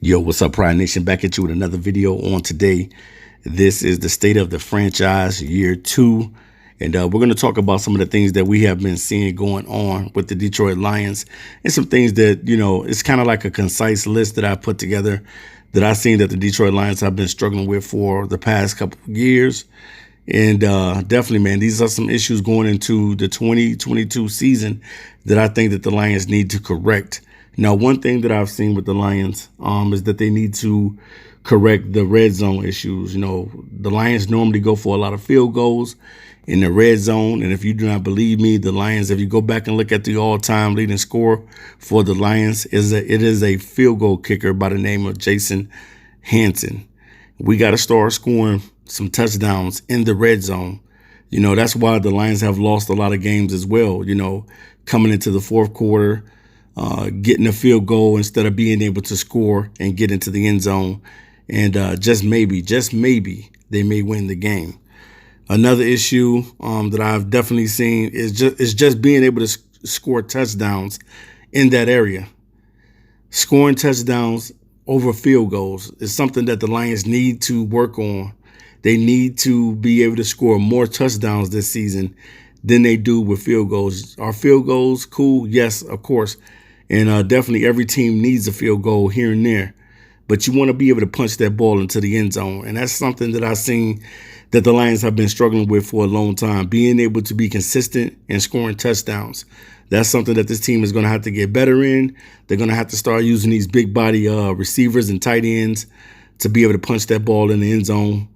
Yo, what's up, Pride Nation? Back at you with another video on today. This is the state of the franchise year 2. And we're going to talk about some of the things that we have been seeing going on with the Detroit Lions and some things that, it's kind of like a concise list that I put together that I've seen that the Detroit Lions have been struggling with for the past couple of years. And definitely, man, these are some issues going into the 2022 season that I think that the Lions need to correct. Now, one thing that I've seen with the Lions is that they need to correct the red zone issues. The Lions normally go for a lot of field goals in the red zone. And if you do not believe me, the Lions, if you go back and look at the all-time leading scorer for the Lions, it is a field goal kicker by the name of Jason Hanson. We got to start scoring some touchdowns in the red zone. That's why the Lions have lost a lot of games as well, coming into the fourth quarter. Getting a field goal instead of being able to score and get into the end zone. And just maybe, they may win the game. Another issue that I've definitely seen is just being able to score touchdowns in that area. Scoring touchdowns over field goals is something that the Lions need to work on. They need to be able to score more touchdowns this season than they do with field goals. Are field goals cool? Yes, of course. And definitely every team needs a field goal here and there. But you want to be able to punch that ball into the end zone. And that's something that I've seen that the Lions have been struggling with for a long time. Being able to be consistent and scoring touchdowns. That's something that this team is going to have to get better in. They're going to have to start using these big body receivers and tight ends to be able to punch that ball in the end zone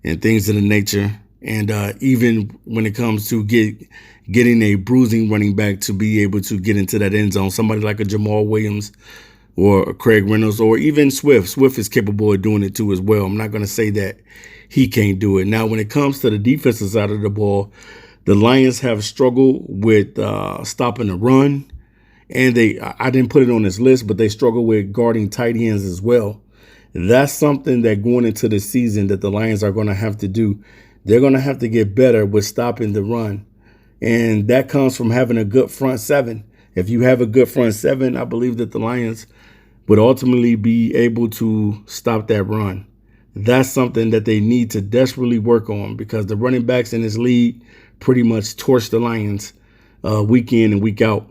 and things of the nature. And even when it comes to getting a bruising running back to be able to get into that end zone, somebody like a Jamal Williams or a Craig Reynolds or even Swift. Swift is capable of doing it too as well. I'm not going to say that he can't do it. Now, when it comes to the defensive side of the ball, the Lions have struggled with stopping the run. And I didn't put it on this list, but they struggle with guarding tight ends as well. That's something that going into the season that the Lions are going to have to do. They're going to have to get better with stopping the run. And that comes from having a good front seven. If you have a good front seven, I believe that the Lions would ultimately be able to stop that run. That's something that they need to desperately work on because the running backs in this league pretty much torch the Lions week in and week out.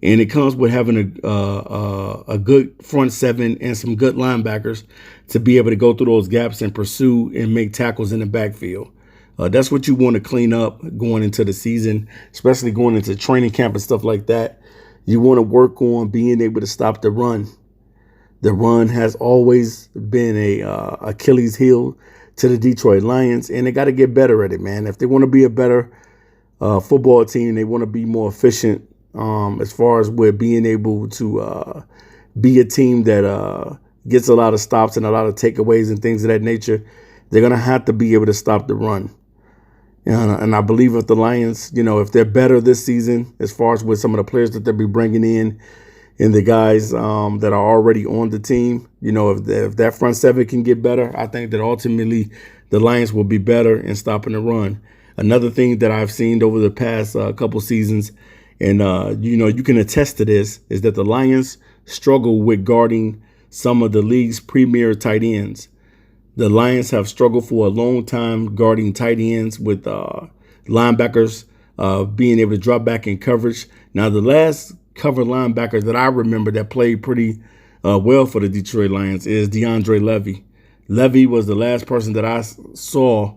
And it comes with having a good front seven and some good linebackers to be able to go through those gaps and pursue and make tackles in the backfield. That's what you want to clean up going into the season, especially going into training camp and stuff like that. You want to work on being able to stop the run. The run has always been a Achilles heel to the Detroit Lions, and they got to get better at it, man. If they want to be a better football team, they want to be more efficient as far as with being able to be a team that gets a lot of stops and a lot of takeaways and things of that nature. They're going to have to be able to stop the run. And I believe if the Lions, if they're better this season, as far as with some of the players that they'll be bringing in and the guys that are already on the team, if that front seven can get better, I think that ultimately the Lions will be better in stopping the run. Another thing that I've seen over the past couple seasons, and, you can attest to this, is that the Lions struggle with guarding some of the league's premier tight ends. The Lions have struggled for a long time guarding tight ends with linebackers being able to drop back in coverage. Now, the last cover linebacker that I remember that played pretty well for the Detroit Lions is Deandre Levy. Levy was the last person that I saw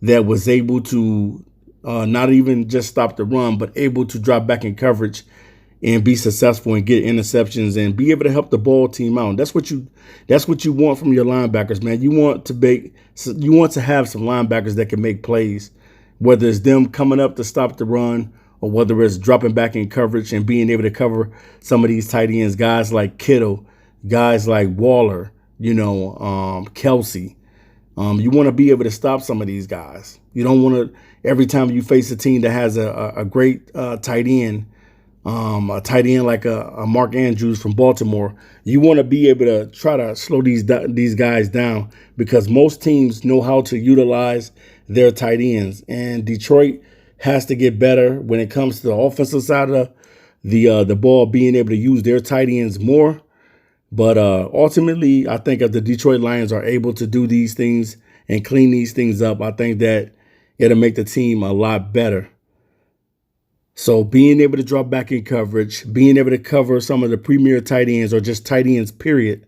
that was able to not even just stop the run, but able to drop back in coverage and be successful and get interceptions and be able to help the ball team out. And that's what you want from your linebackers, man. You want to have some linebackers that can make plays, whether it's them coming up to stop the run or whether it's dropping back in coverage and being able to cover some of these tight ends, guys like Kittle, guys like Waller, Kelsey. You want to be able to stop some of these guys. You don't want to, every time you face a team that has a great tight end, a tight end like a Mark Andrews from Baltimore, you want to be able to try to slow these guys down because most teams know how to utilize their tight ends. And Detroit has to get better when it comes to the offensive side of the ball, being able to use their tight ends more But ultimately, I think if the Detroit Lions are able to do these things and clean these things up, I think that it'll make the team a lot better. So being able to drop back in coverage, being able to cover some of the premier tight ends or just tight ends, period,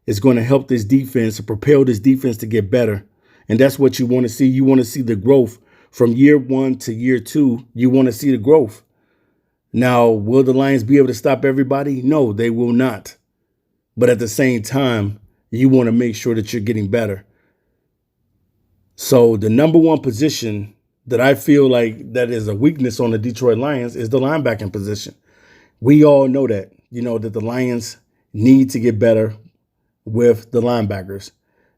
is going to help this defense, propel this defense to get better. And that's what you want to see. You want to see the growth from year 1 to year 2. You want to see the growth. Now, will the Lions be able to stop everybody? No, they will not. But at the same time, you want to make sure that you're getting better. So the number one position that I feel like that is a weakness on the Detroit Lions is the linebacking position. We all know that, that the Lions need to get better with the linebackers.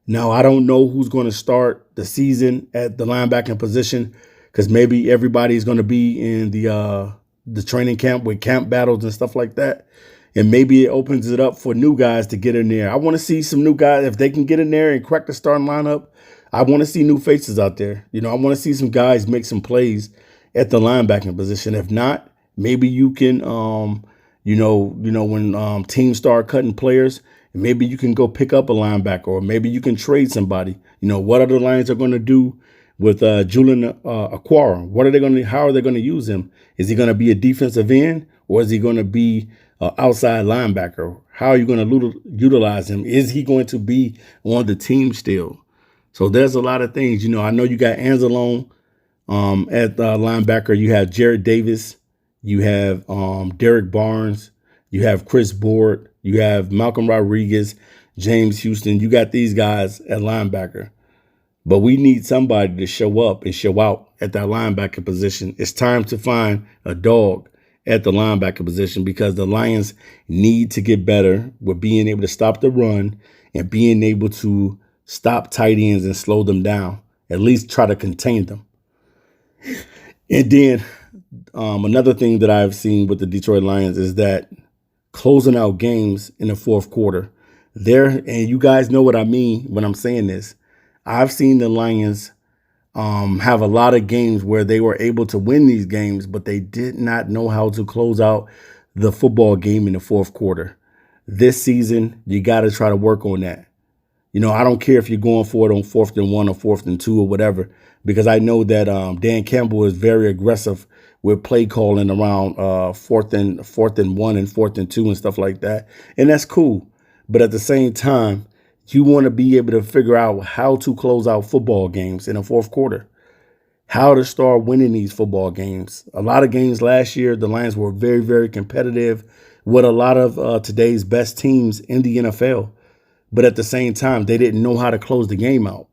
Now, I don't know who's going to start the season at the linebacking position because maybe everybody's going to be in the training camp with camp battles and stuff like that. And maybe it opens it up for new guys to get in there. I want to see some new guys. If they can get in there and crack the starting lineup, I want to see new faces out there. I want to see some guys make some plays at the linebacking position. If not, maybe you can, when teams start cutting players, maybe you can go pick up a linebacker, or maybe you can trade somebody. What are the Lions are going to do with Julian Aquara? How are they going to use him? Is he going to be a defensive end, or is he going to be outside linebacker? How are you going to utilize him? Is he going to be on the team still? So there's a lot of things. I know you got Anzalone at linebacker. You have Jared Davis. You have Derek Barnes. You have Chris Board. You have Malcolm Rodriguez, James Houston. You got these guys at linebacker. But we need somebody to show up and show out at that linebacker position. It's time to find a dog at the linebacker position because the Lions need to get better with being able to stop the run and being able to stop tight ends and slow them down, at least try to contain them. And then another thing that I've seen with the Detroit Lions is that closing out games in the fourth quarter. And you guys know what I mean when I'm saying this. I've seen the Lions have a lot of games where they were able to win these games, but they did not know how to close out the football game in the fourth quarter. This season, you got to try to work on that. I don't care if you're going for it on 4th and 1 or 4th and 2 or whatever, because I know that Dan Campbell is very aggressive with play calling around 4th and 1 and 4th and 2 and stuff like that. And that's cool. But at the same time, you want to be able to figure out how to close out football games in the fourth quarter, how to start winning these football games. A lot of games last year, the Lions were very, very competitive with a lot of today's best teams in the NFL. But at the same time, they didn't know how to close the game out.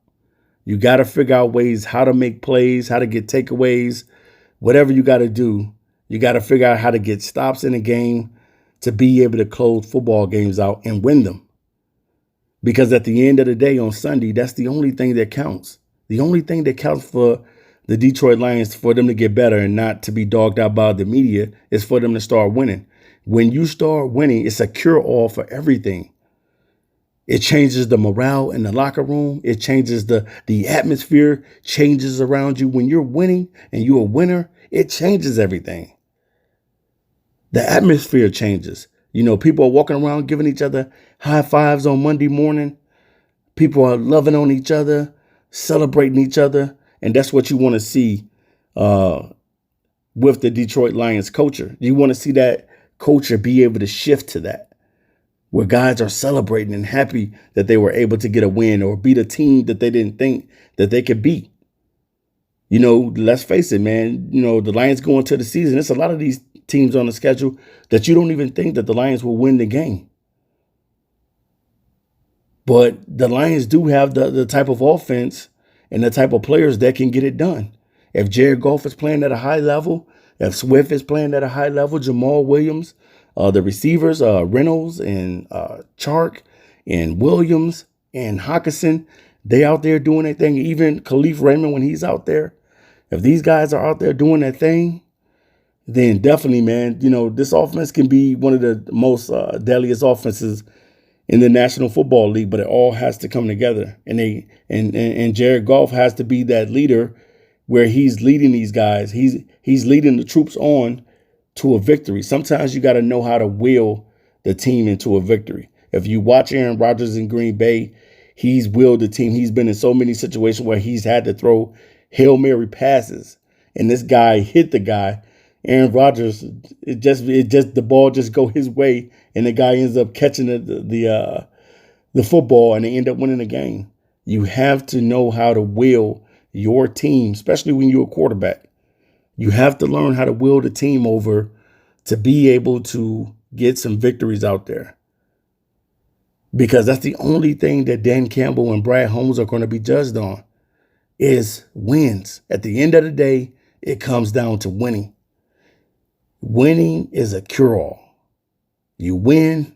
You got to figure out ways how to make plays, how to get takeaways, whatever you got to do. You got to figure out how to get stops in the game to be able to close football games out and win them. Because at the end of the day on Sunday, that's the only thing that counts. The only thing that counts for the Detroit Lions, for them to get better and not to be dogged out by the media, is for them to start winning. When you start winning, it's a cure-all for everything. It changes the morale in the locker room. It changes the atmosphere, changes around you. When you're winning and you're a winner, it changes everything. The atmosphere changes. People are walking around giving each other high fives on Monday morning. People are loving on each other, celebrating each other. And that's what you want to see with the Detroit Lions culture. You want to see that culture be able to shift to that, where guys are celebrating and happy that they were able to get a win or beat a team that they didn't think that they could beat. Let's face it, man. The Lions go into the season. It's a lot of these teams on the schedule that you don't even think that the Lions will win the game. But the Lions do have the type of offense and the type of players that can get it done. If Jared Goff is playing at a high level, if Swift is playing at a high level, Jamal Williams, the receivers, Reynolds and Chark and Williams and Hawkinson, they out there doing their thing. Even Khalif Raymond, when he's out there, if these guys are out there doing their thing, then definitely, man, this offense can be one of the most deadliest offenses in the National Football League. But it all has to come together, and Jared Goff has to be that leader, where he's leading these guys. He's leading the troops on to a victory. Sometimes you got to know how to will the team into a victory. If you watch Aaron Rodgers in Green Bay, he's willed the team. He's been in so many situations where he's had to throw Hail Mary passes, and this guy hit the guy. Aaron Rodgers, the ball just go his way, and the guy ends up catching the football, and they end up winning the game. You have to know how to will your team, especially when you're a quarterback. You have to learn how to will the team over to be able to get some victories out there. Because that's the only thing that Dan Campbell and Brad Holmes are going to be judged on is wins. At the end of the day, it comes down to winning. Winning is a cure-all. You win,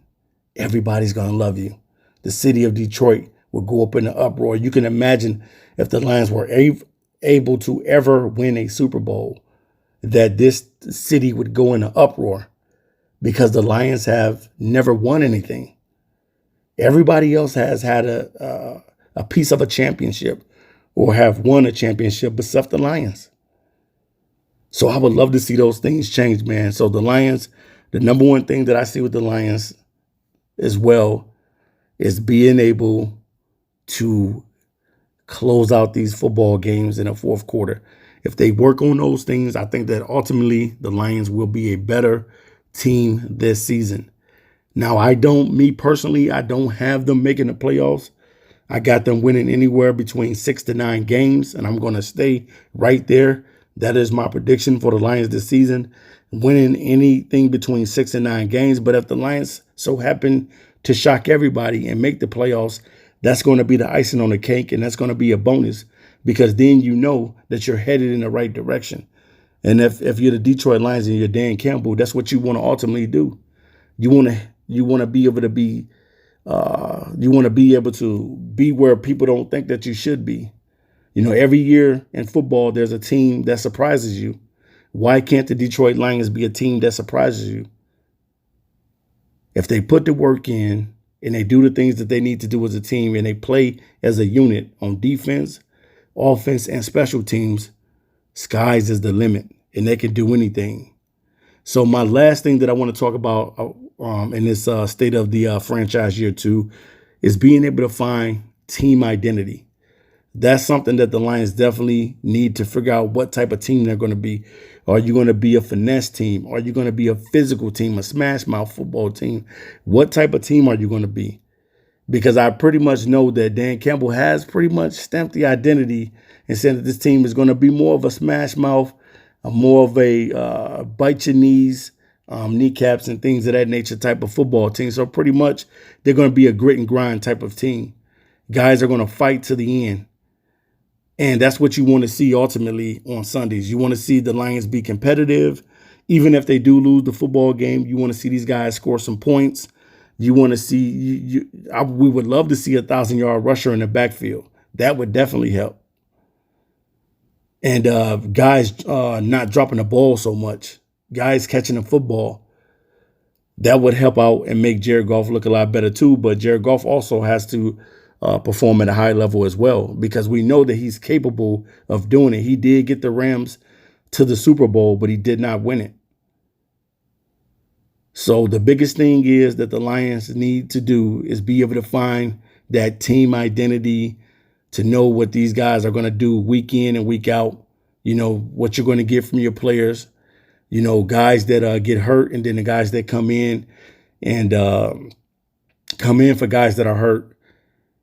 everybody's going to love you. The city of Detroit will go up in an uproar. You can imagine if the Lions were able to ever win a Super Bowl, that this city would go in an uproar because the Lions have never won anything. Everybody else has had a piece of a championship or have won a championship except the Lions. So I would love to see those things change, man. So the Lions, the number one thing that I see with the Lions as well is being able to close out these football games in the fourth quarter. If they work on those things, I think that ultimately the Lions will be a better team this season. Now, me personally, I don't have them making the playoffs. I got them winning anywhere between 6 to 9 games, and I'm going to stay right there. That is my prediction for the Lions this season, winning anything between 6 and 9 games. But if the Lions so happen to shock everybody and make the playoffs, that's going to be the icing on the cake, and that's going to be a bonus because then you know that you're headed in the right direction. And if you're the Detroit Lions and you're Dan Campbell, that's what you want to ultimately do. You want to be able to be where people don't think that you should be. You know, every year in football, there's a team that surprises you. Why can't the Detroit Lions be a team that surprises you? If they put the work in and they do the things that they need to do as a team and they play as a unit on defense, offense, and special teams, skies is the limit and they can do anything. So my last thing that I want to talk about in this state of the franchise year 2 is being able to find team identity. That's something that the Lions definitely need to figure out what type of team they're going to be. Are you going to be a finesse team? Are you going to be a physical team, a smash mouth football team? What type of team are you going to be? Because I pretty much know that Dan Campbell has pretty much stamped the identity and said that this team is going to be more of a smash mouth, more of a bite your knees, kneecaps and things of that nature type of football team. So pretty much they're going to be a grit and grind type of team. Guys are going to fight to the end. And that's what you want to see ultimately on Sundays. You want to see the Lions be competitive. Even if they do lose the football game, you want to see these guys score some points. You want to see, we would love to see a 1,000-yard rusher in the backfield. That would definitely help. And guys not dropping the ball so much. Guys catching the football. That would help out and make Jared Goff look a lot better too. But Jared Goff also has to perform at a high level as well, because we know that he's capable of doing it. He did get the Rams to the Super Bowl, but he did not win it. So the biggest thing is that the Lions need to do is be able to find that team identity, to know what these guys are going to do week in and week out. You know, what you're going to get from your players, you know, guys that get hurt, and then the guys that come in and come in for guys that are hurt.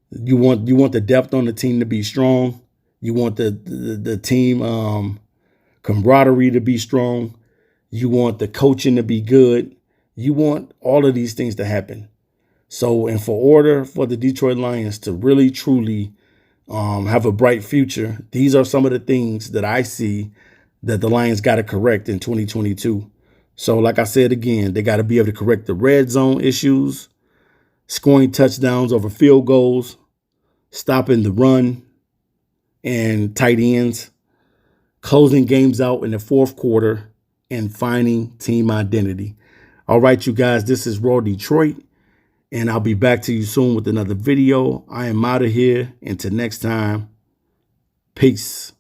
You want the depth on the team to be strong. You want the team camaraderie to be strong. You want the coaching to be good. You want all of these things to happen. So, and for order for the Detroit Lions to really, truly have a bright future, these are some of the things that I see that the Lions got to correct in 2022. So, like I said again, they got to be able to correct the red zone issues, scoring touchdowns over field goals, stopping the run and tight ends, closing games out in the fourth quarter, and finding team identity. All right, you guys, this is Raw Detroit, and I'll be back to you soon with another video. I am out of here. Until next time, peace.